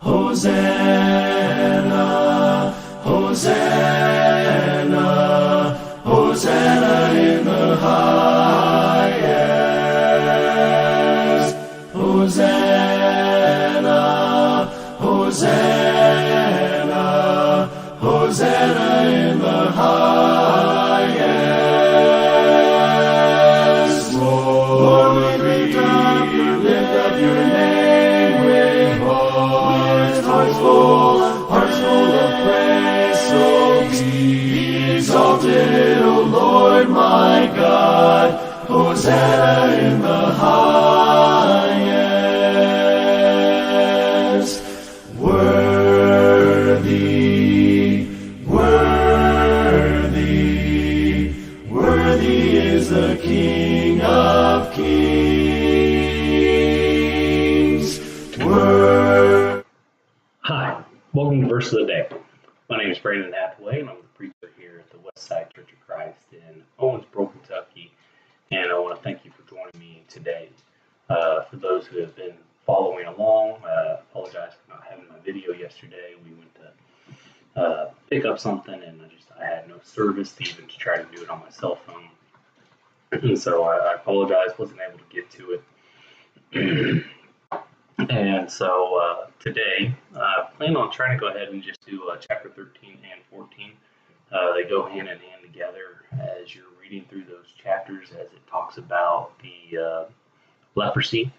Hosanna, Hosanna, Hosanna in the highest. Hosanna, Hosanna, Hosanna in the highest. Lord, we lift up your name with hearts full of praise. So be exalted, O Lord my God. Hosanna in the highest. Worthy, worthy, worthy is the King of Kings. Hi, welcome to Verse of the Day. My name is Brandon Hathaway, and I'm the preacher here at the Westside Church of Christ in Owensboro, Kentucky. And I want to thank you for joining me today. For those who have been following along, apologize for not having my video yesterday. We went to pick up something, and I had no service to even try to do it on my cell phone. And so I apologize, wasn't able to get to it. And so today, I plan on trying to go ahead and just do chapter 13 and 14. They go hand in hand together as you're reading through those chapters, as it talks about the leprosy.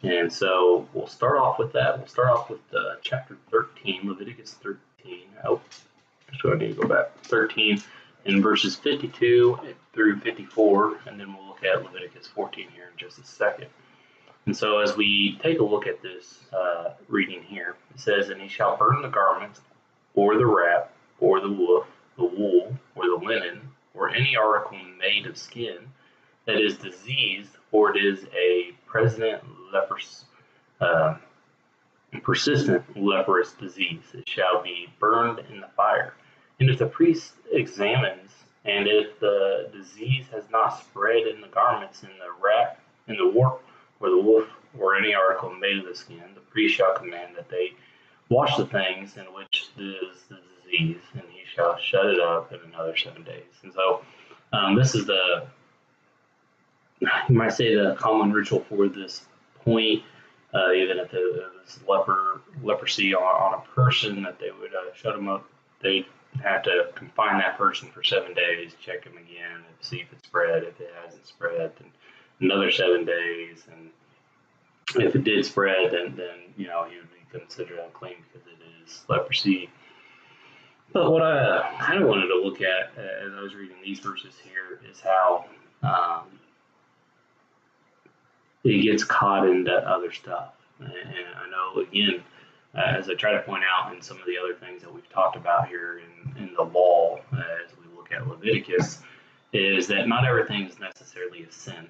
And so we'll start off with that. We'll start off with chapter 13, Leviticus 13. Oh, so I need to go back. 13 in verses 52 through 54, and then we'll look at Leviticus 14 here in just a second. And so as we take a look at this reading here, it says, "And he shall burn the garment, or the wrap, or the woof, the wool, or the linen, or any article made of skin that is diseased, or it is a persistent leprous disease. It shall be burned in the fire. And if the priest examines, and if the disease has not spread in the garments, in the wrap, in the warp, or the woof, or any article made of the skin, the priest shall command that they wash the things in which is the disease, and he shall shut it up in another 7 days." And so this is you might say, the common ritual for this point, even if it was leprosy on a person, that they would shut them up. They'd have to confine that person for 7 days, check him again, and see if it spread. If it hasn't spread, then another 7 days, and if it did spread, then he would be considered unclean because it is leprosy. But what I kind of wanted to look at as I was reading these verses here is how it gets caught into other stuff. And I know, again, as I try to point out in some of the other things that we've talked about here in the law, as we look at Leviticus, is that not everything is necessarily a sin.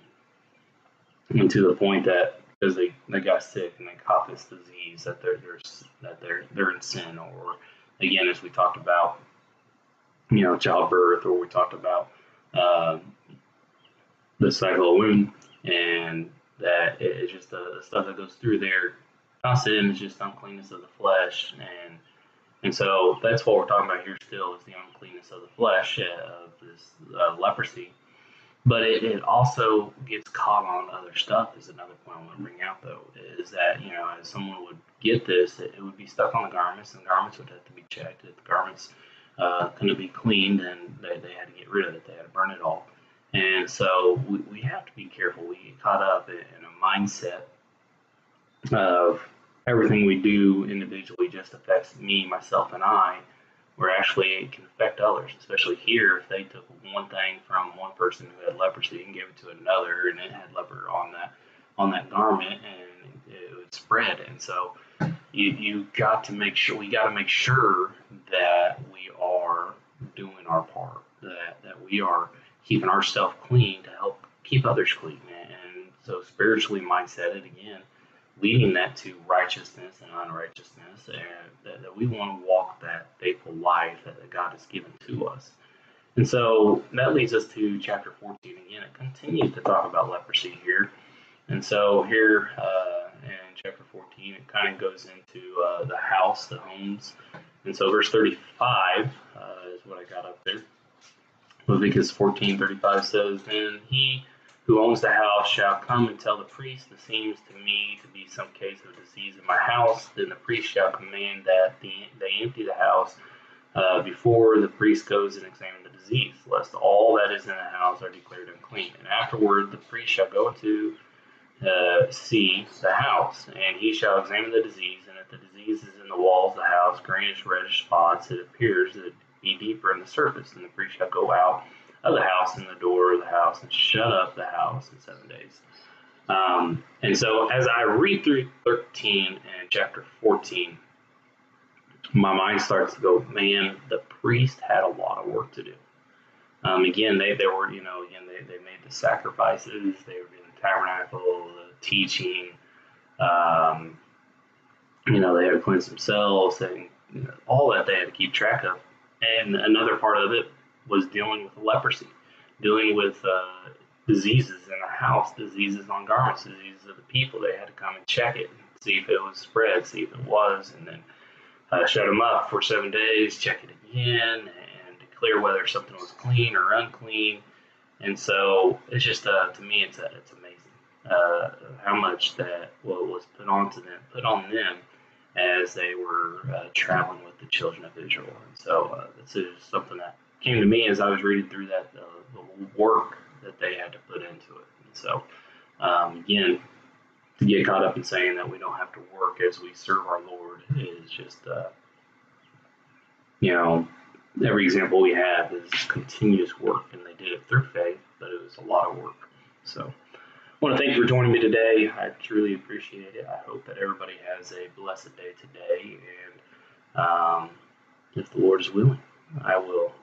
And to the point that because they got sick and they caught this disease, that they're in sin. Or again, as we talked about, childbirth, or we talked about the cycle of womb, and that it's just the stuff that goes through there. Not sin, is just uncleanness of the flesh, and so that's what we're talking about here still, is the uncleanness of the flesh, of this leprosy. But it also gets caught on other stuff, is another point I want to bring out, though, is that, as someone would get this, it would be stuck on the garments, and the garments would have to be checked. If the garments couldn't be cleaned, then they had to get rid of it. They had to burn it all. And so we have to be careful. We get caught up in a mindset of everything we do individually just affects me, myself, and I, where actually it can affect others, especially here. If they took one thing from one person who had leprosy and gave it to another, and it had leper on that garment, and it would spread. And so we got to make sure that we are doing our part, that we are keeping ourselves clean to help keep others clean. And so spiritually mindset, again, leading that to righteousness and unrighteousness, and that we want to walk that faithful life that God has given to us. And so that leads us to chapter 14. Again, it continues to talk about leprosy here. And so here in in chapter 14. It kind of goes into the house, the homes. And so verse 35 is what I got up there. Leviticus 14:35 says, "Then he who owns the house shall come and tell the priest, it seems to me to be some case of disease in my house. Then the priest shall command that they empty the house before the priest goes and examine the disease, lest all that is in the house are declared unclean. And afterward the priest shall go to see the house, and he shall examine the disease. And if the disease is in the walls of the house, greenish, reddish spots, it appears that it be deeper in the surface. And the priest shall go out of the house and the door of the house and shut up the house in 7 days." And so as I read through 13 and chapter 14, my mind starts to go, man, the priest had a lot of work to do. Again, they were, they made the sacrifices, they were in the tabernacle, the teaching, they had to cleanse themselves, and all that they had to keep track of. And another part of it was dealing with leprosy, dealing with diseases in the house, diseases on garments, diseases of the people. They had to come and check it, see if it was spread, see if it was, and then shut them up for 7 days, check it again, and declare whether something was clean or unclean. And so it's just, to me, it's amazing how much that was put on them as they were traveling with the children of Israel. And so this is something that came to me as I was reading through that, the work that they had to put into it. And so, again, to get caught up in saying that we don't have to work as we serve our Lord is just, every example we have is continuous work, and they did it through faith, but it was a lot of work. So I want to thank you for joining me today. I truly appreciate it. I hope that everybody has a blessed day today, and if the Lord is willing, I will